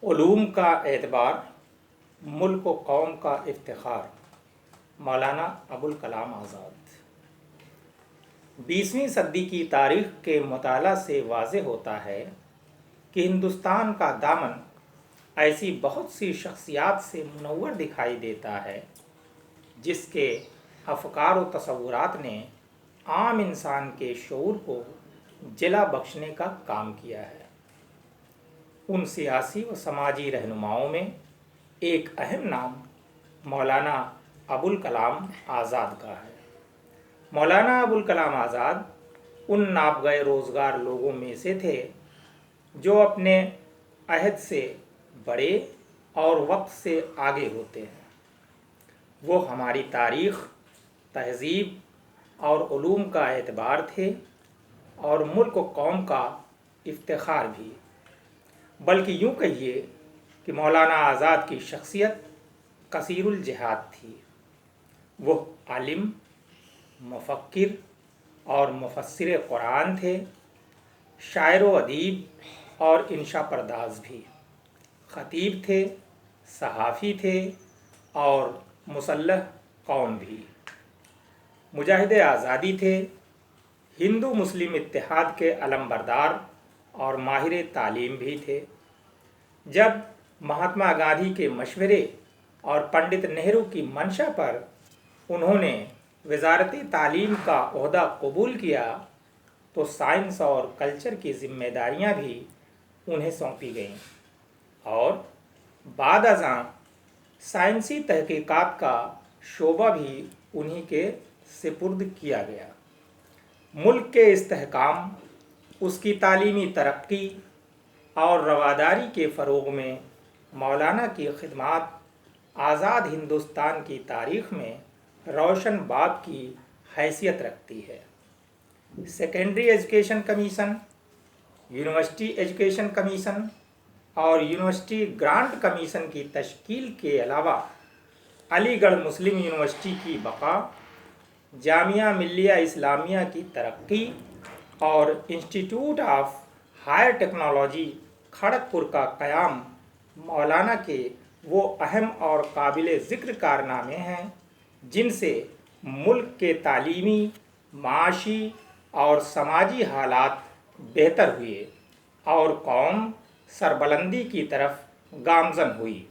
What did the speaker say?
علوم کا اعتبار، ملک و قوم کا افتخار، مولانا ابوالکلام آزاد۔ 20ویں صدی کی تاریخ کے مطالعہ سے واضح ہوتا ہے کہ ہندوستان کا دامن ایسی بہت سی شخصیات سے منور دکھائی دیتا ہے جس کے افکار و تصورات نے عام انسان کے شعور کو جلا بخشنے کا کام کیا ہے۔ ان سیاسی و سماجی رہنماؤں میں ایک اہم نام مولانا ابوالکلام آزاد کا ہے۔ مولانا ابوالکلام آزاد ان نابغہ روزگار لوگوں میں سے تھے جو اپنے عہد سے بڑے اور وقت سے آگے ہوتے ہیں۔ وہ ہماری تاریخ، تہذیب اور علوم کا اعتبار تھے اور ملک و قوم کا افتخار بھی۔ بلکہ یوں کہیے کہ مولانا آزاد کی شخصیت کثیر الجہات تھی۔ وہ عالم، مفکر اور مفسر قرآن تھے، شاعر و ادیب اور انشا پرداز بھی، خطیب تھے، صحافی تھے اور مسلح قوم بھی، مجاہد آزادی تھے، ہندو مسلم اتحاد کے علم بردار اور ماہر تعلیم بھی تھے۔ جب مہاتما گاندھی کے مشورے اور پنڈت نہرو کی منشا پر انہوں نے وزارت تعلیم کا عہدہ قبول کیا تو سائنس اور کلچر کی ذمہ داریاں بھی انہیں سونپی گئیں اور بعد ازاں سائنسی تحقیقات کا شعبہ بھی انہی کے سپرد کیا گیا۔ ملک کے استحکام، اس کی تعلیمی ترقی اور رواداری کے فروغ میں مولانا کی خدمات آزاد ہندوستان کی تاریخ میں روشن باب کی حیثیت رکھتی ہے۔ Secondary education commission, university education commission اور یونیورسٹی گرانٹ کمیشن کی تشکیل کے علاوہ علی گڑھ مسلم یونیورسٹی کی بقا، جامعہ ملیہ اسلامیہ کی ترقی اور institute of higher technology Kharagpur کا قیام مولانا کے وہ اہم اور قابل ذکر کارنامے ہیں جن سے ملک کے تعلیمی، معاشی اور سماجی حالات بہتر ہوئے اور قوم سربلندی کی طرف گامزن ہوئی۔